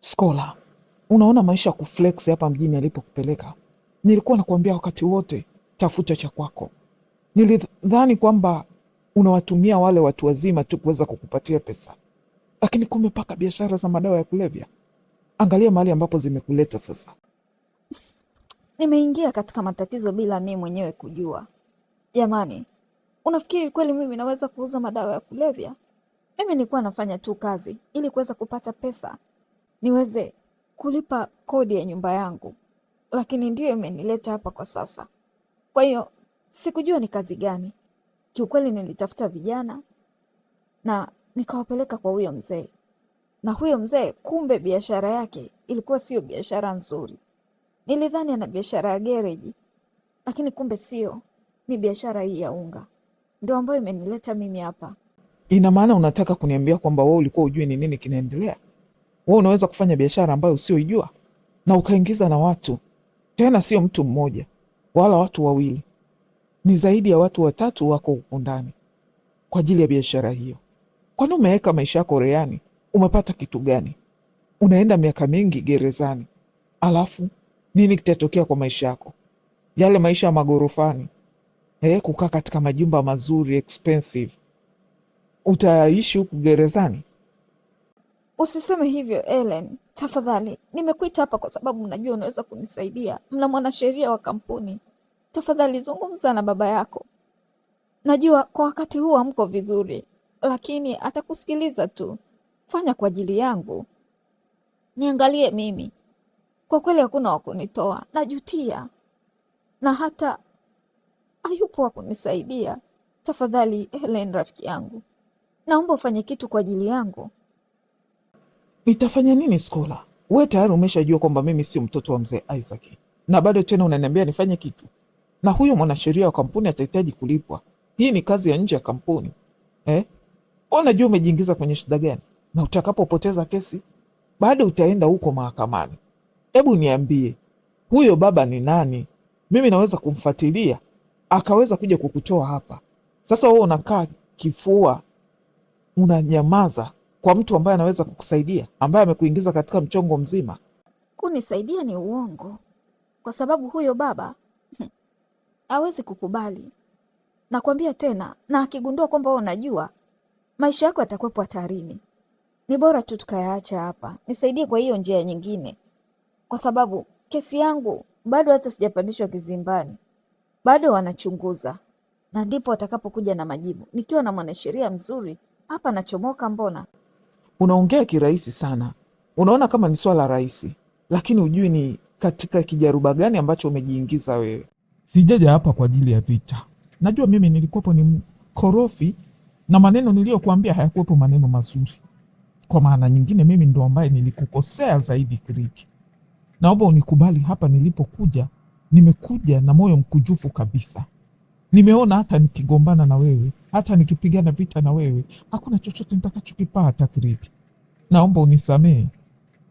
Skola, unaona maisha ya kuflex hapa mjini alipokupeleka. Nilikuwa nakuambia wakati wote tafuta cha kwako. Nilidhani kwamba unawatumia wale watu wazima tu kuweza kukupatia pesa, lakini kumbe mpaka biashara za madawa ya kulevya. Angalia mahali ambapo zimekuleta sasa. Nimeingia katika matatizo bila mimi mwenyewe kujua. Jamani, unafikiri kweli mimi naweza kuuza madawa ya kulevya? Mimi nilikuwa nafanya tu kazi ili kuweza kupata pesa niweze kulipa kodi ya nyumba yangu, lakini ndiyo imenileta hapa kwa sasa. Kwa hiyo sikujua ni kazi gani. Kiukweli nilitafuta vijana na nikawapeleka kwa huyo mzee, na huyo mzee kumbe biashara yake ilikuwa sio biashara nzuri. Nilidhani ana biashara ya gereji, lakini kumbe sio, ni biashara hii ya unga ndio ambayo imenileta mimi hapa. Ina maana unataka kuniambia kwamba wewe ulikuwa ujui ni nini kinaendelea? Wewe unaweza kufanya biashara ambayo usioijua na ukaingiza na watu, tena sio mtu mmoja wala watu wawili, ni zaidi ya watu watatu wako huko ndani kwa ajili ya biashara hiyo. Kwani umeweka maisha yako rehani? Umepata kitu gani? Unaenda miaka mingi gerezani, alafu nini kitatokea kwa maisha yako? Yale maisha ya magorofani, kukaa katika majumba mazuri expensive, utaishi huku gerezani? Usiseme hivyo Ellen, tafadhali. Nimekuita hapa kwa sababu najua unaweza kunisaidia. Mna mwanasheria wa kampuni, tafadhali zungumza na baba yako. Najua kwa wakati huu hamko vizuri, lakini atakusikiliza tu. Fanya kwa ajili yangu, niangalie mimi. Kwa kweli hakuna wa kunitoa, najutia, na hata hayupo wa kunisaidia. Tafadhali Ellen, rafiki yangu, naomba ufanye kitu kwa ajili yangu. Nitafanya nini Skola? Wewe tayari umeshajua kwamba mimi sio mtoto wa mzee Isaac, na bado tena unaniambia nifanye kitu? Na huyo mwanasheria wa kampuni atahitaji kulipwa. Hii ni kazi ya nje ya kampuni. Unajua umejiingiza kwenye shida gani? Na utakapopoteza kesi bado utaenda huko mahakamani. Hebu niambie, huyo baba ni nani? Mimi naweza kumfuatilia akaweza kuja kukutoa hapa. Sasa wewe unakaa kifua unanyamaza kwa mtu ambaye anaweza kukusaidia, ambaye amekuingiza katika mchongo mzima. Kunisaidia ni uongo, kwa sababu huyo baba hawezi kukubali. Nakwambia tena, na akigundua kwamba wewe unajua, maisha yako yatakuwepo hatarini. Ni bora tu tukayaacha hapa. Nisaidie kwa hiyo njia nyingine, kwa sababu kesi yangu bado hata sijapandishwa kizimbani, bado wanachunguza, na ndipo watakapokuja na majibu. Nikiwa na mwanasheria mzuri hapa nachomoka. Mbona unaongea kirahisi sana? Unaona kama ni swala rahisi, lakini hujui ni katika kijaruba gani ambacho umejiingiza wewe. Sijaja hapa kwa ajili ya vita. Najua mimi nilikuwepo ni mkorofi, na maneno niliyokuambia hayakuwepo maneno mazuri. Kwa maana nyingine, mimi ndo ambaye nilikukosea zaidi Kiriki. Naomba unikubali hapa nilipokuja. Nimekuja na moyo mkujufu kabisa. Nimeona hata nikigombana na wewe, hata nikipigana vita na wewe, hakuna chochote nitakachokipata Kiriki. Naomba unisamehe,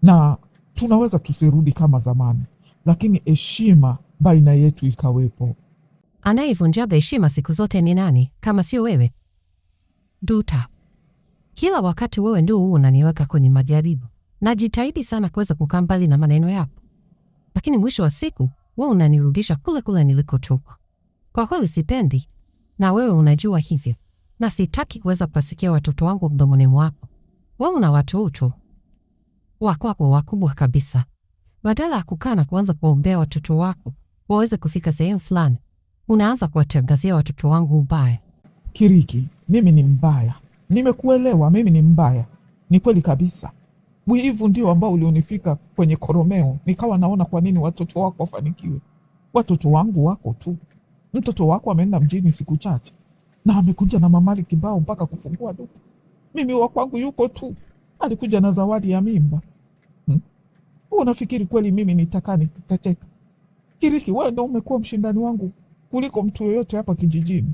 na tunaweza tusirudi kama zamani, lakini heshima baina yetu ikawepo. Anayevunjaga heshima siku zote ni nani kama sio wewe? Duta, kila wakati wewe ndio unaniweka kwenye majaribu. Najitahidi sana kuweza kukaa mbali na maneno yako, lakini mwisho wa siku wewe unanirudisha kule kule nilikotoka. Kwa kweli sipendi, na wewe unajua hivyo, na sitaki kuweza kuwasikia watoto wangu mdomoni mwako. Wewe una watoto wako wakubwa kabisa. Badala ya kukaa na kuanza kuombea watoto wako waweze kufika sehemu fulani, unaanza kuwatangazia watoto wangu ubaya. Kiriki, mimi ni mbaya. Nimekuelewa, mimi ni mbaya. Ni kweli kabisa. Wivu ndio ambao ulionifika kwenye koromeo, nikawa naona kwa nini watoto wako wafanikiwe. Watoto wangu wako tu. Mtoto wako ameenda mjini siku chache na amekuja na mamali kibao mpaka kufungua duka. Mimi wa kwangu yuko tu, alikuja na zawadi ya mimba. Unafikiri kweli mimi nitacheka? Kiriki, wewe ndio umekuwa mshindani wangu kuliko mtu yoyote hapa kijijini,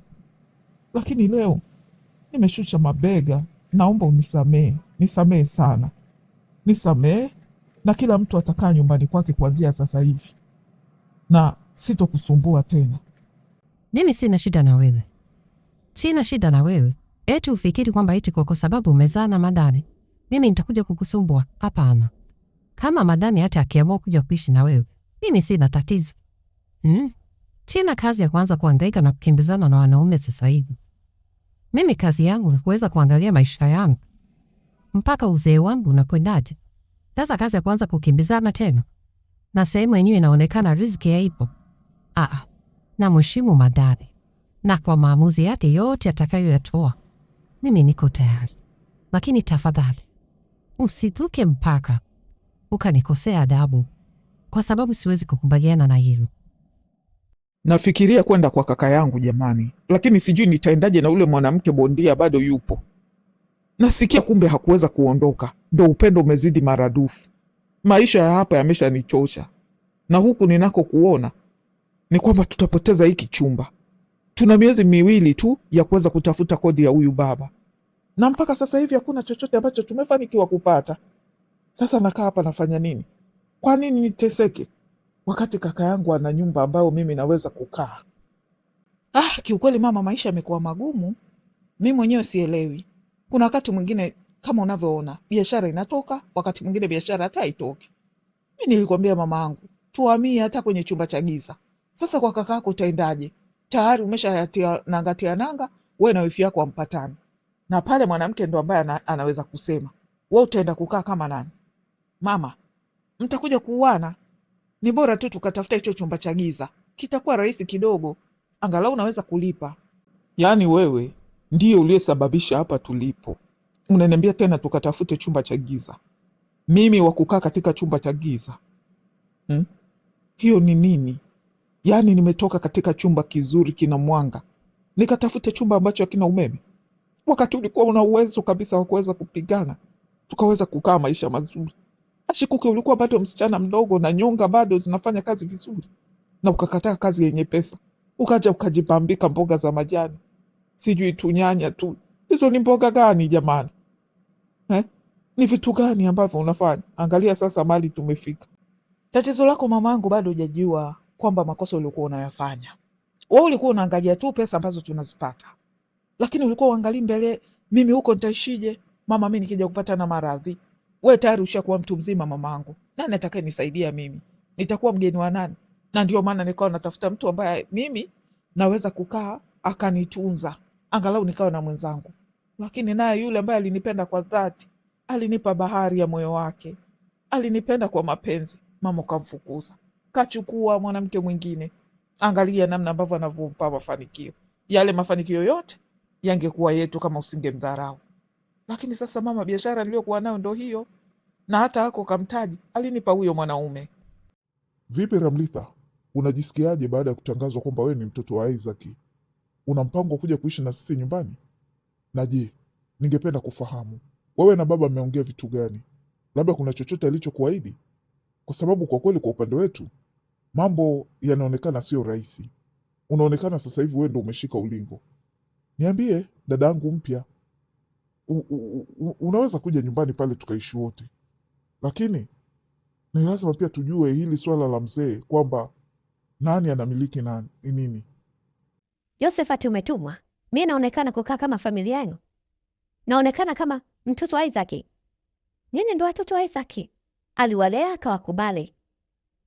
lakini leo nimeshusha mabega. Naomba unisamehe, nisamehe sana, nisamehe, na kila mtu atakaa nyumbani kwake kuanzia sasa hivi, na sitokusumbua tena. Mimi sina shida na wewe, sina shida na wewe. Eti ufikiri kwamba eti kwa sababu umezaa na madani mimi nitakuja kukusumbua? Hapana. Kama madami hata akiamua kuja kuishi na wewe, mimi sina tatizo. Sina kazi ya kuanza kuhangaika na kukimbizana na wanaume sasa hivi. Mimi kazi yangu ni kuweza kuangalia maisha yangu mpaka uzee wangu unakwendaje. Sasa kazi ya kuanza kukimbizana tena, na sehemu yenyewe inaonekana riziki haipo. Na mheshimu madami, na kwa maamuzi yake yote atakayoyatoa mimi niko tayari, lakini tafadhali usituke mpaka ukanikosea adabu, kwa sababu siwezi kukubaliana na hilo. Nafikiria kwenda kwa kaka yangu jamani, lakini sijui nitaendaje na ule mwanamke bondia bado yupo. Nasikia kumbe hakuweza kuondoka, ndo upendo umezidi maradufu. Maisha ya hapa yameshanichosha, na huku ninako kuona ni kwamba tutapoteza hiki chumba. Tuna miezi 2 tu ya kuweza kutafuta kodi ya huyu baba, na mpaka sasa hivi hakuna chochote ambacho tumefanikiwa kupata. Sasa nakaa hapa nafanya nini? Kwa nini niteseke wakati kaka yangu ana nyumba ambayo mimi naweza kukaa? Kiukweli mama, maisha yamekuwa magumu. Mimi mwenyewe sielewi. Kuna wakati mwingine kama unavyoona biashara inatoka, wakati mwingine biashara hata haitoki. Mimi nilikwambia mama yangu tuhamie hata kwenye chumba cha giza. Sasa kwa kaka yako utaendaje? Tayari umeshayatia nanga, wewe na wifi yako wampatani, na pale mwanamke ndo ambaye anaweza kusema wewe utaenda kukaa kama nani? Mama, mtakuja kuuana. Ni bora tu tukatafuta hicho chumba cha giza, kitakuwa rahisi kidogo, angalau unaweza kulipa. Yaani wewe ndiye uliyesababisha hapa tulipo, unaniambia tena tukatafute chumba cha giza? Mimi wa kukaa katika chumba cha giza? Hiyo ni nini? Yaani nimetoka katika chumba kizuri kina mwanga nikatafute chumba ambacho hakina umeme, wakati ulikuwa una uwezo kabisa wa kuweza kupigana tukaweza kukaa maisha mazuri. Ashikuke, ulikuwa bado msichana mdogo na nyonga bado zinafanya kazi vizuri, na ukakataa kazi yenye pesa, ukaja ukajipambika mboga za majani, sijui tunyanya tu. Hizo ni mboga gani jamani? Ni vitu gani ambavyo unafanya? Angalia sasa mali tumefika. Tatizo lako mamangu, bado hujajua kwamba makosa ulikuwa unayafanya. Wewe ulikuwa unaangalia tu pesa ambazo tunazipata, lakini ulikuwa uangalii mbele. Mimi huko nitaishije mama? Mimi nikija kupata na maradhi, wewe tayari ushakuwa mtu mzima mamangu. Nani atakaye nisaidia mimi? Nitakuwa mgeni wa nani? Na ndio maana nikawa natafuta mtu ambaye mimi naweza kukaa akanitunza, angalau nikawa na mwenzangu. Lakini naye yule ambaye alinipenda kwa dhati, alinipa bahari ya moyo wake, alinipenda kwa mapenzi, mama ukamfukuza, kachukua mwanamke mwingine. Angalia namna ambavyo anavyompa mafanikio. Yale mafanikio yote yangekuwa yetu kama usingemdharau. Lakini sasa mama, biashara niliyokuwa nayo ndo hiyo, na hata hako kamtaji alinipa huyo mwanaume. Vipi Ramlitha, unajisikiaje baada ya kutangazwa kwamba wewe ni mtoto wa Isaac? Una mpango wa kuja kuishi na sisi nyumbani? Na je, ningependa kufahamu wewe na baba mmeongea vitu gani? Labda kuna chochote alichokuahidi? Kwa sababu kwa kweli kwa upande wetu mambo yanaonekana sio rahisi. Unaonekana sasa hivi wewe ndo umeshika ulingo. Niambie dadangu mpya, unaweza kuja nyumbani pale tukaishi wote, lakini ni lazima pia tujue hili swala la mzee, kwamba nani anamiliki nini. Josephat, umetumwa? Mimi naonekana kukaa kama familia yenu? Naonekana kama mtoto wa Isaac? Nyinyi ndo watoto wa Isaac? Aliwalea akawakubali.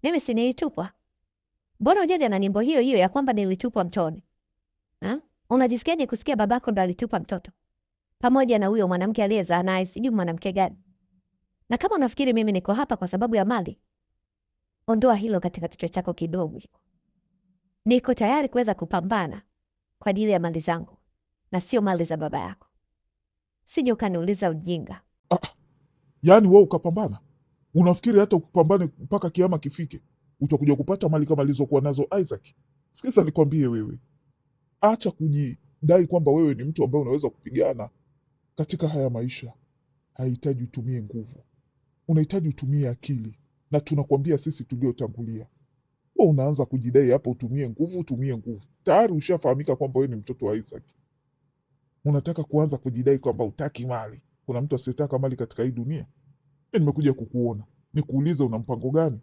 Mimi si nilitupwa? Mbona ujaja na nyimbo hiyo hiyo ya kwamba nilitupwa mtoni? Unajisikiaje kusikia babako ndo alitupa mtoto pamoja na huyo mwanamke aliyezaa naye, sijui mwanamke gani? Na kama unafikiri mimi niko hapa kwa sababu ya mali, ondoa hilo katika kichwa chako kidogo. Niko tayari kuweza kupambana kwa ajili ya mali zangu na sio mali za baba yako. Sije ukaniuliza ujinga. Yaani wewe ukapambana? Unafikiri hata ukupambane mpaka kiama kifike utakuja kupata mali kama alizokuwa nazo Isaac? Sikiza nikwambie wewe, acha kujidai kwamba wewe ni mtu ambaye unaweza kupigana katika haya maisha. Haihitaji utumie nguvu, unahitaji utumie akili, na tunakwambia sisi tuliotangulia. Wewe unaanza kujidai hapa utumie nguvu. Tayari ushafahamika kwamba wewe ni mtoto wa Isaac. Unataka kuanza kujidai kwamba utaki mali. Kuna mtu asiyetaka mali katika hii dunia? Mimi nimekuja kukuona, nikuulize una mpango gani?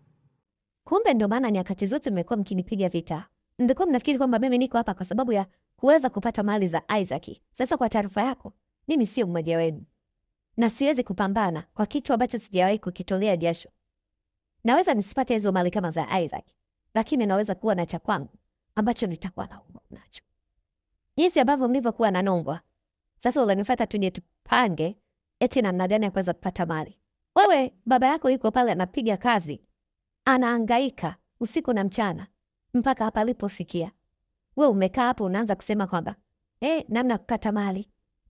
Kumbe ndio maana nyakati zote mmekuwa mkinipiga vita. Ndikuwa mnafikiri kwamba mimi niko hapa kwa sababu ya kuweza kupata mali za Isaac. Sasa kwa taarifa yako, mimi sio mmoja wenu, na siwezi kupambana kwa kitu ambacho sijawahi kukitolea jasho Naweza nisipate hizo mali kama za Isaac, lakini naweza kuwa na cha kwangu ambacho nitakuwa nacho. Jinsi ambavyo mlivyokuwa na Nongwa, sasa unanifuata tuje tupange eti namna gani ya kuweza kupata mali. Wewe baba yako yuko pale anapiga kazi, anahangaika usiku na mchana mpaka hapa alipofikia. Wewe umekaa hapo unaanza kusema kwamba namna kupata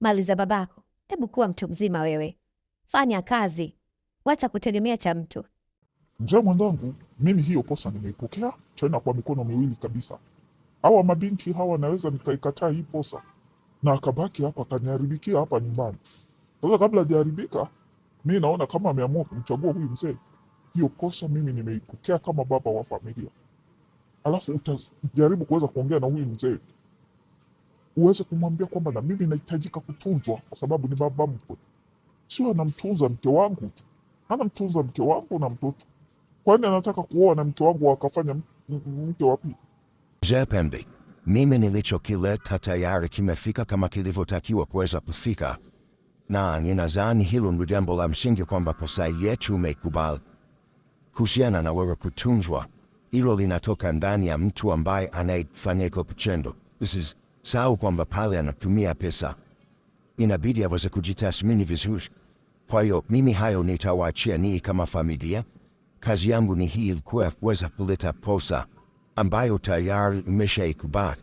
mali za babako. Hebu kuwa mtu mzima wewe, fanya kazi, wacha kutegemea cha mtu. Mzee mwenzangu, mimi hiyo posa nimeipokea tena kwa mikono miwili kabisa. Hawa mabinti hawa naweza nikaikataa hii posa na akabaki hapa kaniharibikia hapa nyumbani. Sasa kabla hajaharibika, mimi naona kama ameamua kumchagua huyu mzee, hiyo posa mimi nimeipokea kama baba wa familia. Alafu utajaribu kuweza kuongea na huyu mzee, uweze kumwambia kwamba na mimi nahitajika kutunzwa kwa sababu ni baba mkwe. Sio anamtunza mke wangu tu, anamtunza mke wangu na mtoto. Kwani anataka kuoa na mke wangu akafanya mke wa pili? Mzee Pembe, mimi nilichokileta tayari kimefika kama kilivyotakiwa kuweza kufika, na ninadhani hilo ni jambo la msingi kwamba posa yetu umekubali. Kuhusiana na wewe kutunzwa, hilo linatoka ndani ya mtu ambaye anayefanya kwa vitendo. Sawa kwamba pale anatumia pesa, inabidi aweze kujitathmini vizuri. Kwa hiyo mimi hayo nitawaachia nii kama familia. Kazi yangu ni hii, ilikuwa kuweza kuleta posa ambayo tayari imeshaikubali.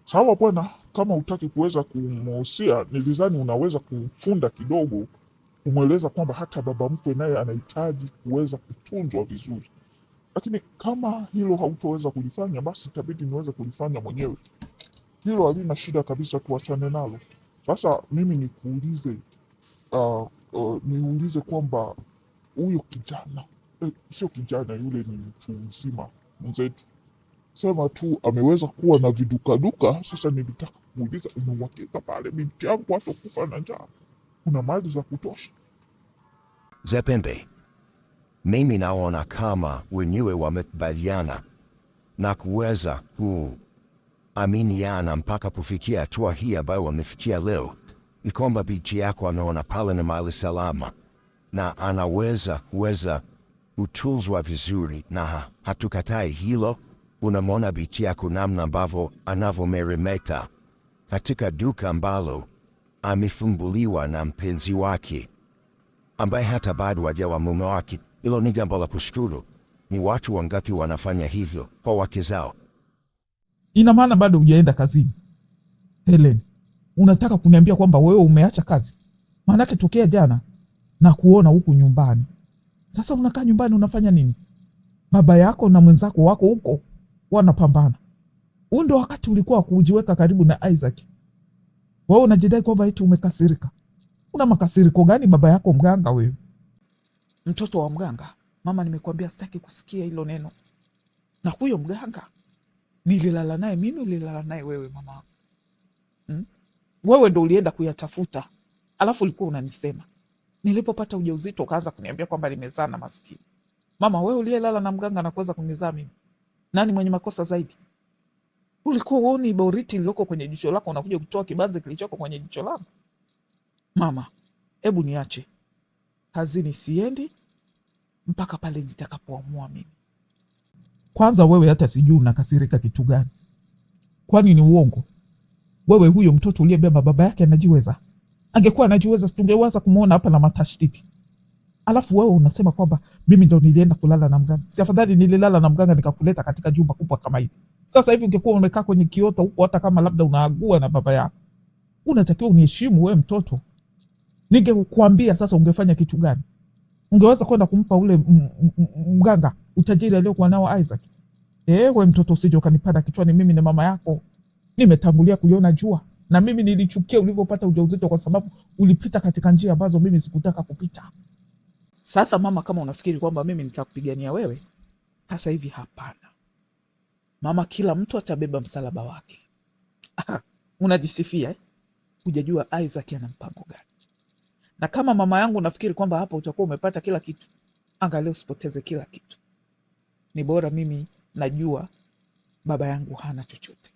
Sawa bwana, kama utaki kuweza kumuhusia, nilizani unaweza kumfunda kidogo, kumweleza kwamba hata baba mkwe naye anahitaji kuweza kutunzwa vizuri. Lakini kama hilo hautoweza kulifanya, basi itabidi niweze kulifanya mwenyewe. Hilo halina shida kabisa, tuachane nalo. Sasa mimi nikuulize, niulize kwamba huyo kijana, sio kijana yule, ni mtu mzima mwenzetu, sema tu ameweza kuwa na vidukaduka. Sasa nilitaka kuuliza, una uhakika pale binti yangu hatakufa na njaa? Kuna mali za kutosha? Mzee Pembe, mimi naona kama wenyewe wamekubaliana na kuweza kuaminiana mpaka kufikia hatua hii ambayo wamefikia leo, ni kwamba binti yako anaona pale na mali salama na anaweza kuweza kutunzwa vizuri, na hatukatai hilo. Unamwona binti yako namna ambavyo anavyomeremeta katika duka ambalo amefunguliwa na mpenzi wake ambaye hata bado hajawa mume wake. Hilo ni jambo la kushukuru. Ni watu wangapi wanafanya hivyo kwa wake zao? Ina maana bado hujaenda kazini? Helen, unataka kuniambia kwamba wewe umeacha kazi? Maanake tokea jana na kuona huku nyumbani. Sasa unakaa nyumbani unafanya nini? Baba yako na mwenzako wako huko wanapambana. Huu ndio wakati ulikuwa kujiweka karibu na Isaac. Wewe unajidai kwamba eti umekasirika. Una makasiriko gani baba yako mganga wewe? Mtoto wa mganga? Mama, nimekuambia sitaki kusikia hilo neno. Na huyo mganga nililala naye mimi, ulilala naye wewe mama? Wewe ndo ulienda kuyatafuta. Alafu ulikuwa unanisema nilipopata ujauzito ukaanza kuniambia kwamba nimezaa na maskini. Mama, wewe uliyelala na mganga na kuweza kunizaa mimi, nani mwenye makosa zaidi? Ulikuwa uoni boriti liloko kwenye jicho lako, unakuja kutoa kibanzi kilichoko kwenye jicho langu? Mama, hebu niache. Kazini siendi mpaka pale nitakapoamua mimi. Kwanza wewe hata sijui unakasirika kitu gani. Kwani ni uongo? Wewe huyo mtoto uliyebeba baba yake anajiweza? Angekuwa anajiweza tungeweza kumuona hapa na matashtiti. Alafu wewe unasema kwamba mimi ndo nilienda kulala na mganga. Si afadhali nililala na mganga nikakuleta katika jumba kubwa kama hili? Sasa hivi ungekuwa umekaa kwenye kiota huko, hata kama labda unaagua na baba yako. Unatakiwa uniheshimu wewe mtoto. Ningekuambia sasa ungefanya kitu gani? Ungeweza kwenda kumpa ule mganga utajiri aliokuwa nao Isaac? Wewe mtoto usije ukanipanda kichwani, mimi ni mama yako. Nimetangulia kuliona jua. Na mimi nilichukia ulivyopata ujauzito kwa sababu ulipita katika njia ambazo mimi sikutaka kupita. Sasa mama, kama unafikiri kwamba mimi nitakupigania wewe, sasa hivi hapana. Mama, kila mtu atabeba msalaba wake. Unajisifia hujajua Isaac ana mpango gani. Na kama mama yangu nafikiri kwamba hapa utakuwa umepata kila kitu, angalia usipoteze kila kitu. Ni bora mimi najua baba yangu hana chochote,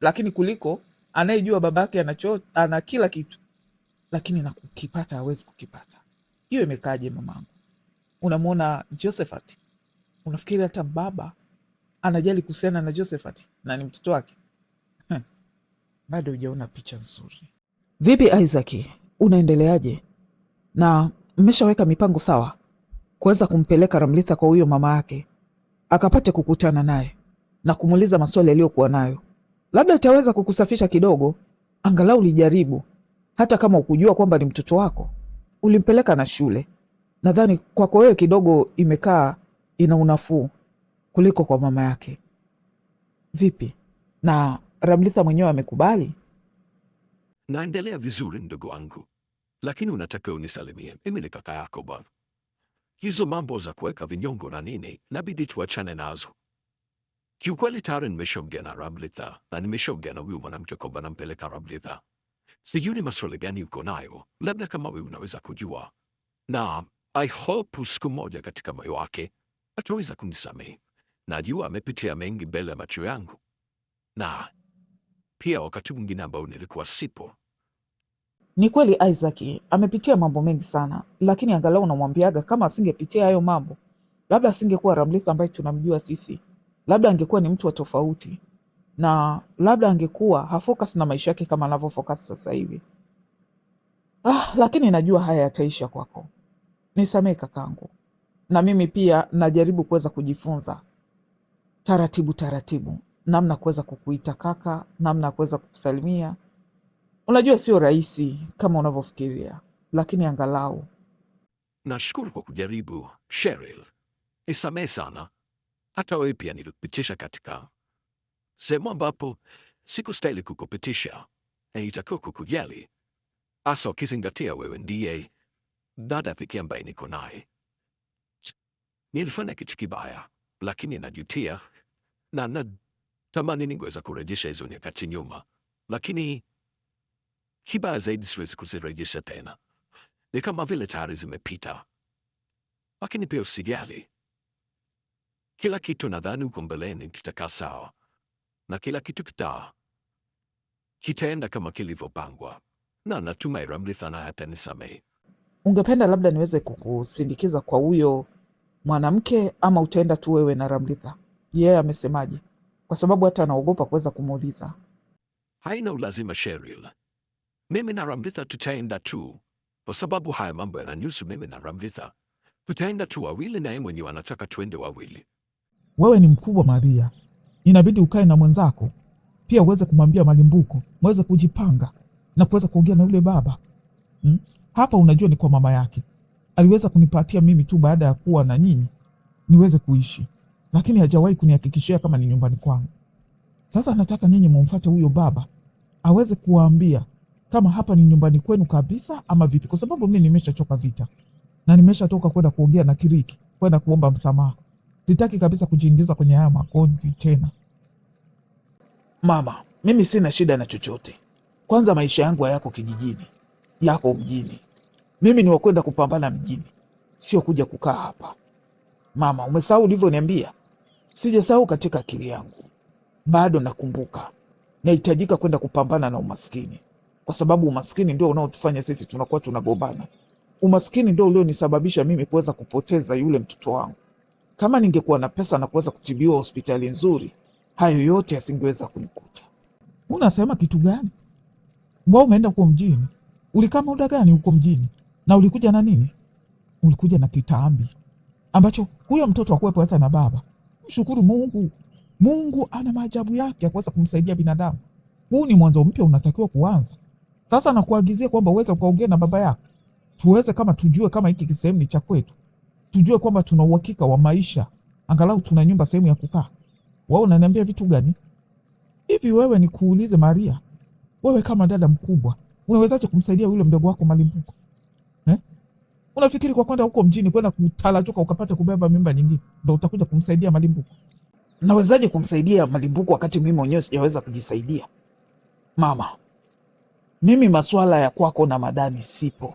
lakini kuliko anayejua babake ana kila kitu lakini na kukipata hawezi kukipata. Hiyo imekaaje mamangu? unamwona Josephat, unafikiri hata baba anajali kuhusiana na Josephat na ni mtoto wake? Bado hujaona picha nzuri. Vipi Isaac, unaendeleaje? Na mmeshaweka mipango sawa kuweza kumpeleka Ramlitha kwa huyo mama yake akapate kukutana naye na kumuuliza maswali aliyokuwa nayo? Labda itaweza kukusafisha kidogo, angalau ulijaribu. Hata kama ukujua kwamba ni mtoto wako, ulimpeleka na shule. Nadhani kwako wewe kidogo imekaa ina unafuu kuliko kwa mama yake. Vipi, na Ramlitha mwenyewe amekubali? Naendelea vizuri ndugu wangu, lakini unataka unisalimie. Mimi ni kaka yako bwana. Hizo mambo za kuweka vinyongo na nini, nabidi tuachane nazo. Kiukweli tayari nimeshaongea na Ramlitha na nimeshaongea na huyu mwanamke kwamba nampeleka Ramlitha. Sijui ni maswali gani uko nayo, labda kama wewe unaweza kujua. Na I hope siku moja katika moyo wake ataweza kunisamehe. Najua amepitia mengi mbele ya macho yangu, na pia wakati mwingine ambao nilikuwa sipo. Ni kweli Isaac amepitia mambo mengi sana, lakini angalau unamwambiaga kama asingepitia hayo mambo, labda asingekuwa Ramlitha ambaye tunamjua sisi. Labda angekuwa ni mtu wa tofauti, na labda angekuwa hafocus na maisha yake kama anavyofocus sasa hivi. Lakini najua haya yataisha kwako. Nisamehe kakangu, na mimi pia najaribu kuweza kujifunza taratibu taratibu namna kuweza kukuita kaka, namna kuweza kukusalimia. Unajua sio rahisi kama unavyofikiria, lakini angalau. Nashukuru kwa kujaribu, Cheryl. Nisamehe sana. Hata wewe pia nilikupitisha katika sehemu ambapo sikustahili kukupitisha. Itakiwa kukujali, hasa ukizingatia wewe ndiye dada pekee ambaye niko naye. Nilifanya kitu kibaya, lakini najutia na natamani ningeweza kurejesha hizo nyakati nyuma, lakini kibaya zaidi siwezi kuzirejesha tena. Ni kama vile tayari zimepita. Lakini pia usijali, kila kitu nadhani uko mbeleni kitakaa sawa, na kila kitu kitaenda kama kilivyopangwa, na natumai Ramlitha naye atanisamehe. Ungependa labda niweze kukusindikiza kwa huyo mwanamke, ama utaenda tu wewe na Ramlitha? Yeye amesemaje? Kwa sababu hata anaogopa kuweza kumuuliza. Haina ulazima Cheryl, mimi na Ramlitha tutaenda tu, kwa sababu haya mambo yananihusu mimi na Ramlitha. Tutaenda tu wawili, naye mwenyewe anataka tuende wawili. Wewe ni mkubwa Maria, inabidi ukae na mwenzako pia uweze kumwambia Malimbuko, mweze kujipanga na kuweza kuongea na yule baba. Hapa unajua ni kwa mama yake. Aliweza kunipatia mimi tu baada ya kuwa na nyinyi niweze kuishi, lakini hajawahi kunihakikishia kama ni nyumbani kwangu. Sasa nataka nyinyi mumfuate huyo baba aweze kuwaambia kama hapa ni nyumbani kwenu kabisa ama vipi, kwa sababu mimi nimeshachoka vita na nimeshatoka kwenda kuongea na Kiriki, kwenda kuomba msamaha. Sitaki kabisa kujiingiza kwenye haya makonzi tena. Mama, mimi sina shida na chochote. Kwanza maisha yangu hayako kijijini, yako mjini. Mimi ni wakwenda kupambana mjini, sio kuja kukaa hapa. Mama, umesahau ulivyoniambia? Sijasahau katika akili yangu, bado nakumbuka. Nahitajika kwenda kupambana na umaskini, kwa sababu umaskini ndio unaotufanya sisi tunakuwa tunagombana. Umaskini ndio ulionisababisha mimi kuweza kupoteza yule mtoto wangu. Kama ningekuwa na pesa na kuweza kutibiwa hospitali nzuri, hayo yote yasingeweza kunikuta. Unasema kitu gani? Wewe umeenda huko mjini? Ulikaa muda gani huko mjini? Na ulikuja na nini? Ulikuja na kitambi ambacho huyo mtoto hakuwepo hata na baba. Mshukuru Mungu. Mungu ana maajabu yake ya kuweza kumsaidia binadamu. Huu ni mwanzo mpya unatakiwa kuanza. Sasa nakuagizia kwamba uweze ukaongea na baba yako. Tuweze kama tujue kama hiki kisehemu ni cha kwetu. Tujue kwamba tuna uhakika wa maisha. Angalau tuna nyumba, sehemu ya kukaa. Wewe unaniambia vitu gani? Hivi wewe ni kuulize Maria, wewe kama dada mkubwa, unawezaje kumsaidia yule mdogo wako Malimbuko? Unafikiri kwa kwenda huko mjini kwenda kutalajuka ukapata kubeba mimba nyingine ndio utakuja kumsaidia Malimbuko? Nawezaje kumsaidia Malimbuko wakati mimi mwenyewe sijaweza kujisaidia? Mama, mimi masuala ya kwako na Madani sipo.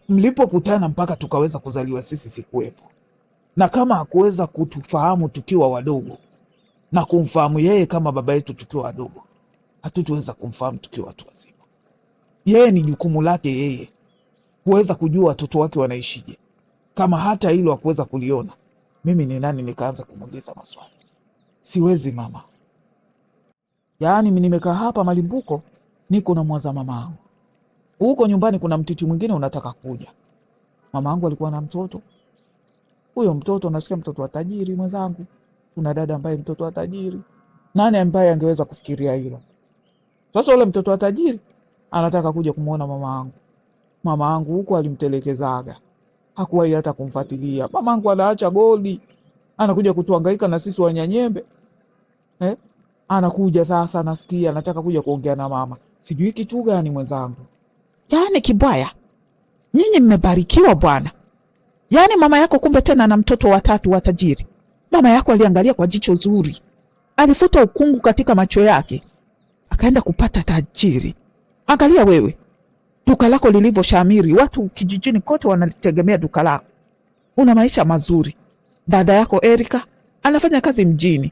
Mlipokutana mpaka tukaweza kuzaliwa sisi sikuwepo. Na kama hakuweza kutufahamu tukiwa wadogo na kumfahamu yeye kama baba yetu tukiwa wadogo, hatutuweza kumfahamu tukiwa watu wazima. Yeye ni jukumu lake yeye kuweza kujua watoto wake wanaishije. kama hata hilo hakuweza kuliona, mimi ni nani nikaanza kumuuliza maswali? Siwezi mama. Yaani mimi nimekaa hapa Malimbuko, niko na mwaza mama yangu. Huko nyumbani kuna mtiti mwingine unataka kuja. Mama yangu alikuwa na mtoto. Huyo mtoto nasikia mtoto wa tajiri mwenzangu. Kuna dada ambaye mtoto wa tajiri. Nani ambaye angeweza kufikiria hilo? Sasa ule mtoto wa tajiri anataka kuja kumuona mama yangu. Mama yangu huko alimtelekezaga. Hakuwahi hata kumfuatilia. Mama yangu anaacha goli. Anakuja kutuhangaika na sisi Wanyanyembe. Anakuja sasa, nasikia anataka kuja kuongea na mama. Sijui kitu gani mwenzangu. Yaani Kibwaya, nyinyi mmebarikiwa bwana. Yaani mama yako kumbe tena na mtoto wa 3 wa tajiri. Mama yako aliangalia kwa jicho zuri. Alifuta ukungu katika macho yake. Akaenda kupata tajiri. Angalia wewe. Duka lako lilivyoshamiri, watu kijijini kote wanalitegemea duka lako. Una maisha mazuri. Dada yako Erika anafanya kazi mjini.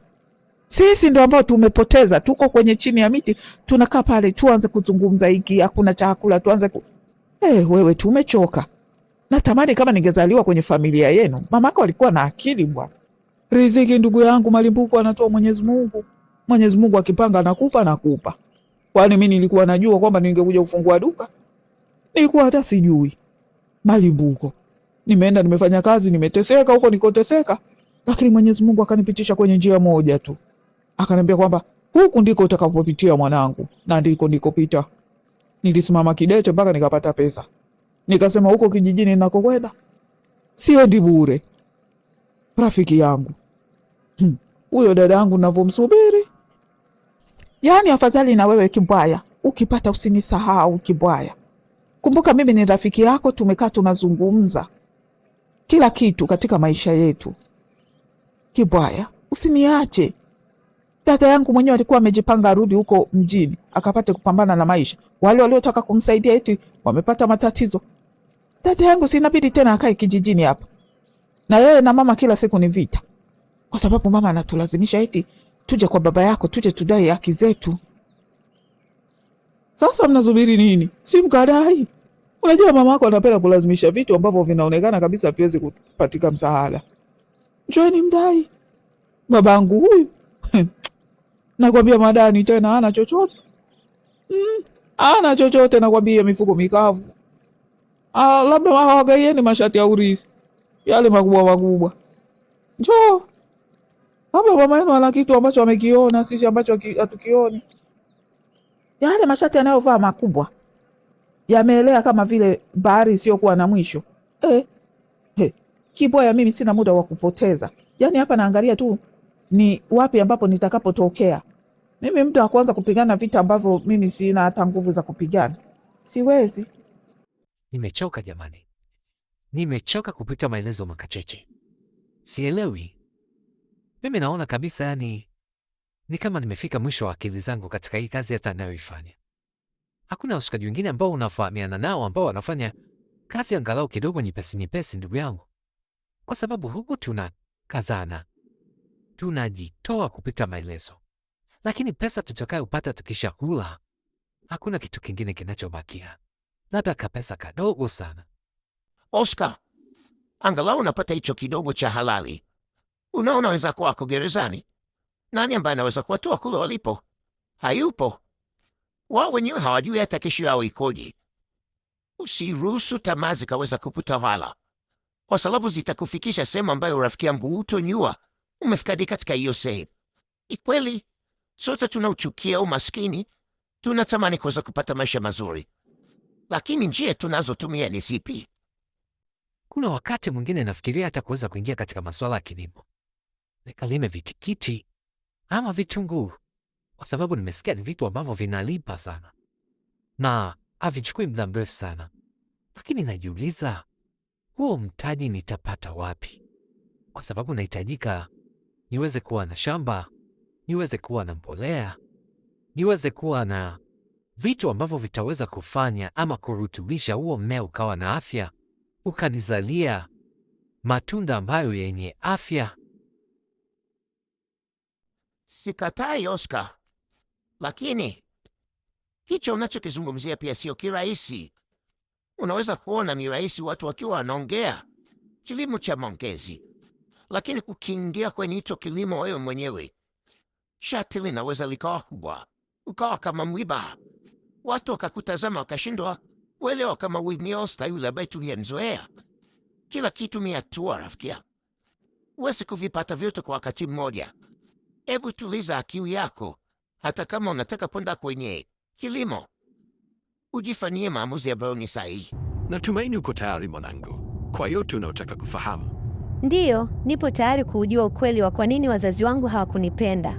Sisi ndio ambao tumepoteza, tuko kwenye chini ya miti, tunakaa pale tuanze kuzungumza hiki, hakuna chakula tuanze wewe tumechoka. Natamani kama ningezaliwa kwenye familia yenu. Mamako alikuwa na akili bwana. Riziki ndugu yangu Malimbuko anatoa Mwenyezi Mungu. Mwenyezi Mungu akipanga nakupa. Kwani mimi nilikuwa najua kwamba ningekuja kufungua duka? Nilikuwa hata sijui. Malimbuko. Nimeenda nimefanya kazi, nimeteseka huko nikoteseka, lakini Mwenyezi Mungu akanipitisha kwenye njia moja tu. Akaniambia kwamba huku ndiko utakapopitia mwanangu, na ndiko nikopita. Nilisimama kidete mpaka nikapata pesa. Nikasema huko kijijini ninakokwenda siendi bure. Rafiki yangu huyo dada yangu ninavyomsubiri. Yaani afadhali na wewe Kibwaya, ukipata usinisahau Kibwaya. Kumbuka mimi ni rafiki yako, tumekaa tunazungumza kila kitu katika maisha yetu. Kibwaya, usiniache. Dada yangu mwenyewe alikuwa amejipanga arudi huko mjini, akapate kupambana na maisha. Wale waliotaka kumsaidia eti wamepata matatizo. Dada yangu sinabidi tena akae kijijini hapa. Na yeye na mama kila siku ni vita. Kwa sababu mama anatulazimisha eti tuje kwa baba yako, tuje tudai haki zetu. Sasa mnasubiri nini? Si mkadai. Unajua mama yako anapenda kulazimisha vitu ambavyo vinaonekana kabisa haviwezi kupatika msaada. Njoeni mdai. Babangu huyu. Nakwambia madani tena hana chochote. Hana chochote nakwambia, mifuko mikavu. Labda hawagaieni mashati ya urithi. Yale makubwa. Njoo. Labda mama yenu ana kitu ambacho amekiona, sisi ambacho hatukioni. Yale mashati yanayovaa makubwa yameelea kama vile bahari isiyokuwa na mwisho. Kibwaya, mimi sina muda wa kupoteza. Yaani hapa naangalia tu ni wapi ambapo nitakapotokea. Mimi muda wa kuanza kupigana vita ambavyo mimi sina hata nguvu za kupigana. Siwezi. Nimechoka jamani. Nimechoka kupita maelezo makacheche. Sielewi. Mimi naona kabisa yani ni kama nimefika mwisho wa akili zangu katika hii kazi hata ninayoifanya. Hakuna washikaji wengine ambao unafahamiana nao ambao wanafanya kazi angalau kidogo nyepesi ndugu yangu. Kwa sababu huku tunakazana. Tunajitoa kupita maelezo. Lakini pesa tutakayopata tukishakula, hakuna kitu kingine kinachobakia. Labda kapesa kadogo sana. Oscar, angalau unapata hicho kidogo cha halali. Unaona wenzako wako gerezani. Nani ambaye anaweza kuwatoa kule walipo? Hayupo. Wao wenyewe hawajui hata kesho yao ikoje. Usiruhusu tamaa zikaweza kukutawala, kwa sababu zitakufikisha sehemu ambayo rafiki yangu hutonyua umefika katika hiyo sehemu. Ikweli sote tunauchukia umaskini, tunatamani kuweza kupata maisha mazuri, lakini njia tunazotumia ni zipi? Kuna wakati mwingine nafikiria hata kuweza kuingia katika masuala ya kilimo. Nikalime vitikiti ama vitunguu, kwa sababu nimesikia ni vitu ambavyo vinalipa sana na havichukui muda mrefu sana. Lakini najiuliza, huo mtaji nitapata wapi? Kwa sababu nahitajika niweze kuwa na shamba, niweze kuwa na mbolea, niweze kuwa na vitu ambavyo vitaweza kufanya ama kurutubisha huo mmea ukawa na afya, ukanizalia matunda ambayo yenye afya. Sikatai Oscar, lakini hicho unachokizungumzia pia sio kirahisi. Unaweza kuona ni rahisi watu wakiwa wanaongea, kilimo cha maongezi. Lakini kukiingia kwenye hicho kilimo wewe mwenyewe, shati linaweza likawa kubwa, ukawa kama mwiba. Watu wakakutazama wakashindwa kuelewa kama wewe stahili ambaye tuliyenzoea. Kila kitu ni hatua, rafiki yangu. Huwezi kuvipata vyote kwa wakati mmoja. Hebu tuliza akili yako. Hata kama unataka kwenda kwenye kilimo, ujifanyie maamuzi ambayo ni sahihi. Natumaini uko tayari mwanangu, kwa yote unaotaka kufahamu. Ndiyo, nipo tayari kuujua ukweli wa kwa nini wazazi wangu hawakunipenda.